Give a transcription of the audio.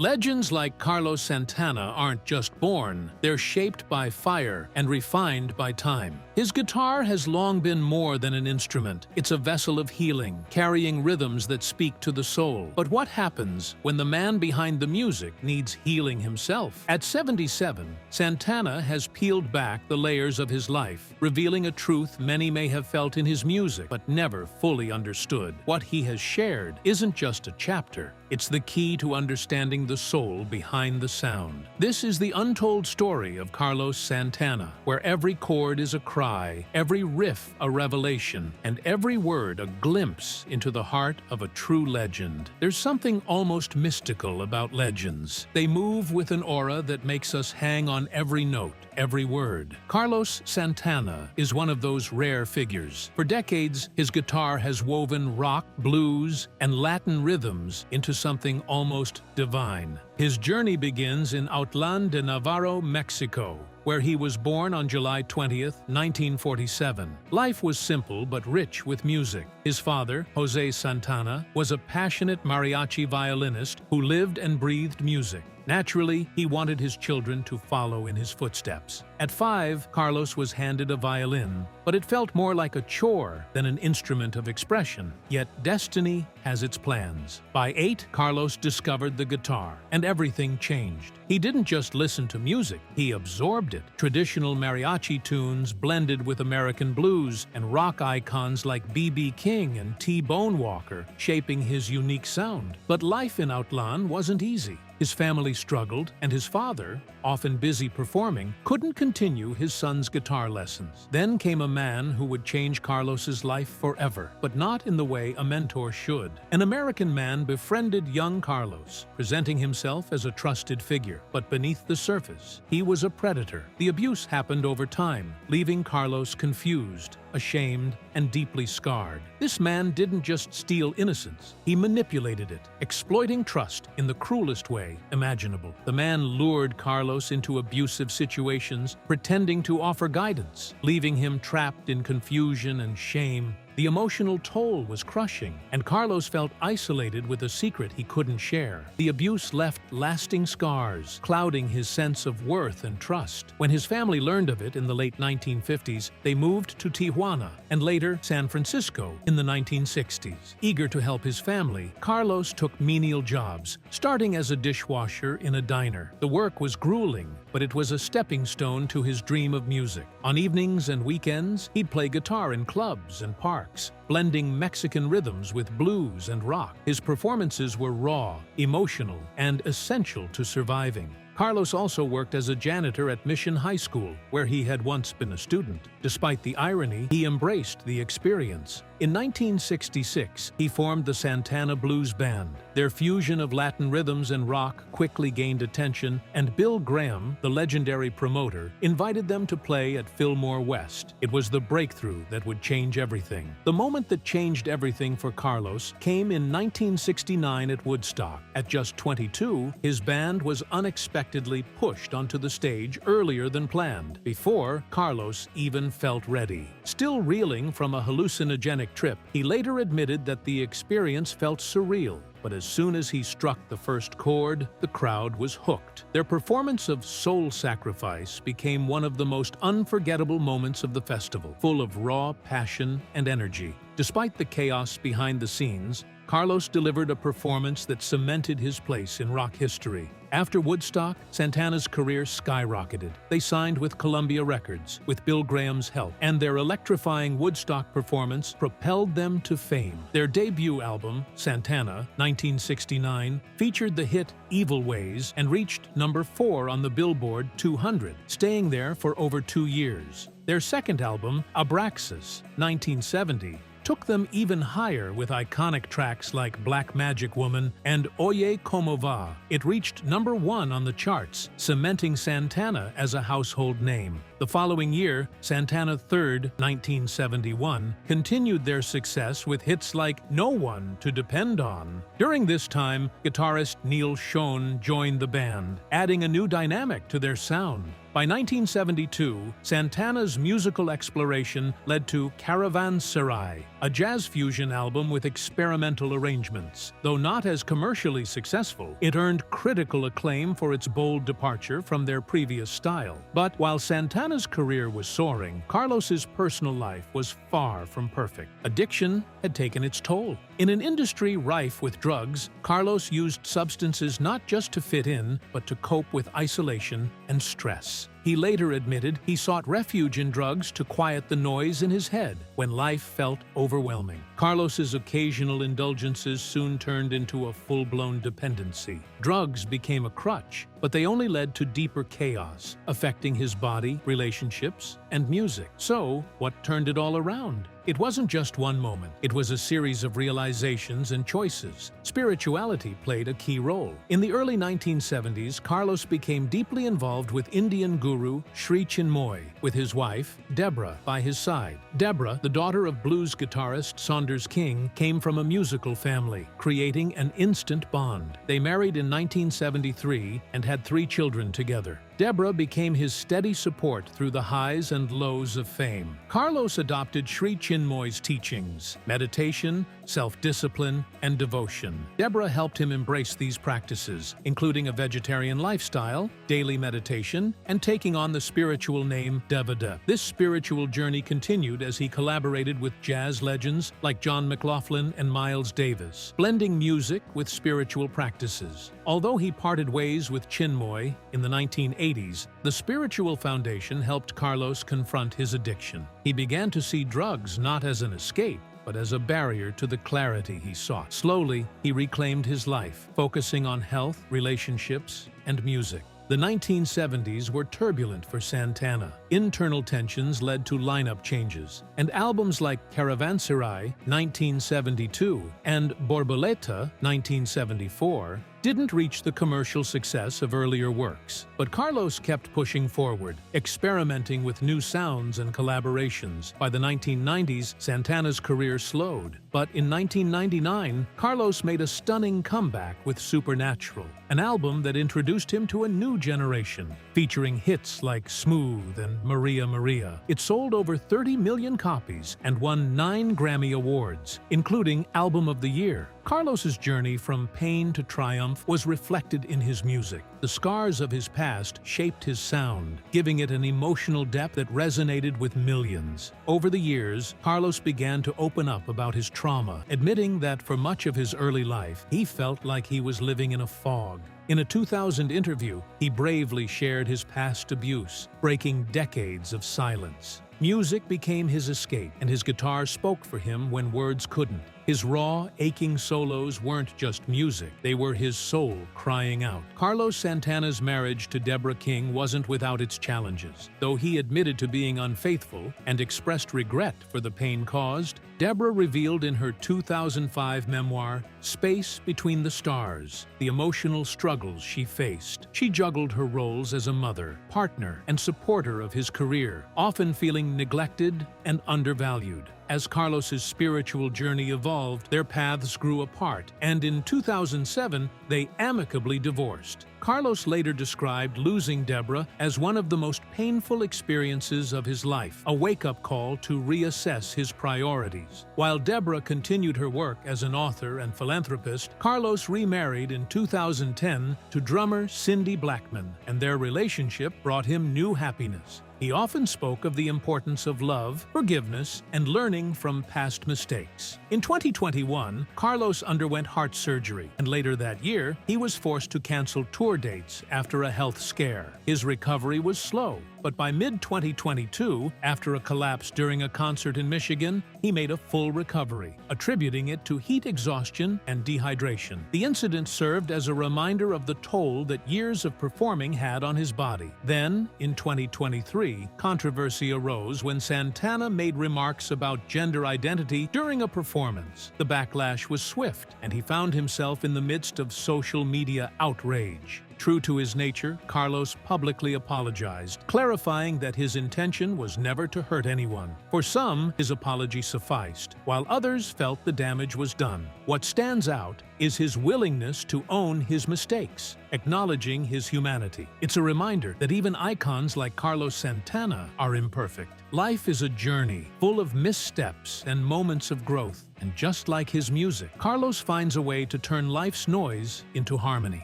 Legends like Carlos Santana aren't just born, they're shaped by fire and refined by time. His guitar has long been more than an instrument. It's a vessel of healing, carrying rhythms that speak to the soul. But what happens when the man behind the music needs healing himself? At 77, Santana has peeled back the layers of his life, revealing a truth many may have felt in his music but never fully understood. What he has shared isn't just a chapter, it's the key to understanding the soul behind the sound. This is the untold story of Carlos Santana, where every chord is a cry, every riff a revelation, and every word a glimpse into the heart of a true legend. There's something almost mystical about legends. They move with an aura that makes us hang on every note, every word. Carlos Santana is one of those rare figures. For decades, his guitar has woven rock, blues, and Latin rhythms into something almost divine. His journey begins in Autlán de Navarro, Mexico, where he was born on July 20th, 1947. Life was simple but rich with music. His father, José Santana, was a passionate mariachi violinist who lived and breathed music. Naturally, he wanted his children to follow in his footsteps. At 5, Carlos was handed a violin, but it felt more like a chore than an instrument of expression. Yet destiny has its plans. By 8, Carlos discovered the guitar, and everything changed. He didn't just listen to music, he absorbed it. Traditional mariachi tunes blended with American blues and rock icons like B.B. King and T-Bone Walker, shaping his unique sound. But life in Autlán wasn't easy. His family struggled, and his father, often busy performing, couldn't continue his son's guitar lessons. Then came a man who would change Carlos's life forever, but not in the way a mentor should. An American man befriended young Carlos, presenting himself as a trusted figure. But beneath the surface, he was a predator. The abuse happened over time, leaving Carlos confused, ashamed, and deeply scarred. This man didn't just steal innocence, he manipulated it, exploiting trust in the cruelest way imaginable. The man lured Carlos into abusive situations, pretending to offer guidance, leaving him trapped in confusion and shame. The emotional toll was crushing, and Carlos felt isolated with a secret he couldn't share. The abuse left lasting scars, clouding his sense of worth and trust. When his family learned of it in the late 1950s, they moved to Tijuana and later San Francisco in the 1960s. Eager to help his family, Carlos took menial jobs, starting as a dishwasher in a diner. The work was grueling, but it was a stepping stone to his dream of music. On evenings and weekends, he'd play guitar in clubs and parks, blending Mexican rhythms with blues and rock. His performances were raw, emotional, and essential to surviving. Carlos also worked as a janitor at Mission High School, where he had once been a student. Despite the irony, he embraced the experience. In 1966, he formed the Santana Blues Band. Their fusion of Latin rhythms and rock quickly gained attention, and Bill Graham, the legendary promoter, invited them to play at Fillmore West. It was the breakthrough that would change everything. The moment that changed everything for Carlos came in 1969 at Woodstock. At just 22, his band was unexpectedly pushed onto the stage earlier than planned, before Carlos even felt ready. Still reeling from a hallucinogenic trip, he later admitted that the experience felt surreal. But as soon as he struck the first chord, the crowd was hooked. Their performance of Soul Sacrifice became one of the most unforgettable moments of the festival, full of raw passion and energy. Despite the chaos behind the scenes, Carlos delivered a performance that cemented his place in rock history. After Woodstock, Santana's career skyrocketed. They signed with Columbia Records, with Bill Graham's help, and their electrifying Woodstock performance propelled them to fame. Their debut album, Santana, 1969, featured the hit Evil Ways and reached number 4 on the Billboard 200, staying there for over 2 years. Their second album, Abraxas, 1970, took them even higher with iconic tracks like Black Magic Woman and Oye Como Va. It reached number 1 on the charts, cementing Santana as a household name. The following year, Santana III, 1971, continued their success with hits like No One to Depend On. During this time, guitarist Neil Schon joined the band, adding a new dynamic to their sound. By 1972, Santana's musical exploration led to Caravanserai, a jazz fusion album with experimental arrangements. Though not as commercially successful, it earned critical acclaim for its bold departure from their previous style. But while Santana's career was soaring, Carlos's personal life was far from perfect. Addiction had taken its toll. In an industry rife with drugs, Carlos used substances not just to fit in, but to cope with isolation and stress. He later admitted he sought refuge in drugs to quiet the noise in his head when life felt overwhelming. Carlos's occasional indulgences soon turned into a full-blown dependency. Drugs became a crutch, but they only led to deeper chaos, affecting his body, relationships, and music. So, what turned it all around? It wasn't just one moment. It was a series of realizations and choices. Spirituality played a key role. In the early 1970s, Carlos became deeply involved with Indian guru Sri Chinmoy, with his wife, Deborah, by his side. Deborah, the daughter of blues guitarist Saunders King, came from a musical family, creating an instant bond. They married in 1973 and had 3 children together. Deborah became his steady support through the highs and lows of fame. Carlos adopted Sri Chinmoy's teachings: meditation, self-discipline, and devotion. Deborah helped him embrace these practices, including a vegetarian lifestyle, daily meditation, and taking on the spiritual name Devada. This spiritual journey continued as he collaborated with jazz legends like John McLaughlin and Miles Davis, blending music with spiritual practices. Although he parted ways with Chinmoy in the 1980s, the spiritual foundation helped Carlos confront his addiction. He began to see drugs not as an escape, but as a barrier to the clarity he sought. Slowly, he reclaimed his life, focusing on health, relationships, and music. The 1970s were turbulent for Santana. Internal tensions led to lineup changes, and albums like Caravanserai, 1972, and Borboleta, 1974, didn't reach the commercial success of earlier works. But Carlos kept pushing forward, experimenting with new sounds and collaborations. By the 1990s, Santana's career slowed. But in 1999, Carlos made a stunning comeback with Supernatural, an album that introduced him to a new generation, featuring hits like Smooth and Maria Maria. It sold over 30 million copies and won 9 Grammy Awards, including Album of the Year. Carlos's journey from pain to triumph was reflected in his music. The scars of his past shaped his sound, giving it an emotional depth that resonated with millions. Over the years, Carlos began to open up about his trauma, admitting that for much of his early life, he felt like he was living in a fog. In a 2000 interview, he bravely shared his past abuse, breaking decades of silence. Music became his escape, and his guitar spoke for him when words couldn't. His raw, aching solos weren't just music, they were his soul crying out. Carlos Santana's marriage to Deborah King wasn't without its challenges. Though he admitted to being unfaithful and expressed regret for the pain caused, Deborah revealed in her 2005 memoir, Space Between the Stars, the emotional struggles she faced. She juggled her roles as a mother, partner, and supporter of his career, often feeling neglected and undervalued. As Carlos's spiritual journey evolved, their paths grew apart, and in 2007, they amicably divorced. Carlos later described losing Deborah as one of the most painful experiences of his life, a wake-up call to reassess his priorities. While Deborah continued her work as an author and philanthropist, Carlos remarried in 2010 to drummer Cindy Blackman, and their relationship brought him new happiness. He often spoke of the importance of love, forgiveness, and learning from past mistakes. In 2021, Carlos underwent heart surgery, and later that year, he was forced to cancel tour dates after a health scare. His recovery was slow, but by mid-2022, after a collapse during a concert in Michigan, he made a full recovery, attributing it to heat exhaustion and dehydration. The incident served as a reminder of the toll that years of performing had on his body. Then, in 2023, controversy arose when Santana made remarks about gender identity during a performance. The backlash was swift, and he found himself in the midst of social media outrage. stage. True to his nature, Carlos publicly apologized, clarifying that his intention was never to hurt anyone. For some, his apology sufficed, while others felt the damage was done. What stands out is his willingness to own his mistakes, acknowledging his humanity. It's a reminder that even icons like Carlos Santana are imperfect. Life is a journey full of missteps and moments of growth, and just like his music, Carlos finds a way to turn life's noise into harmony.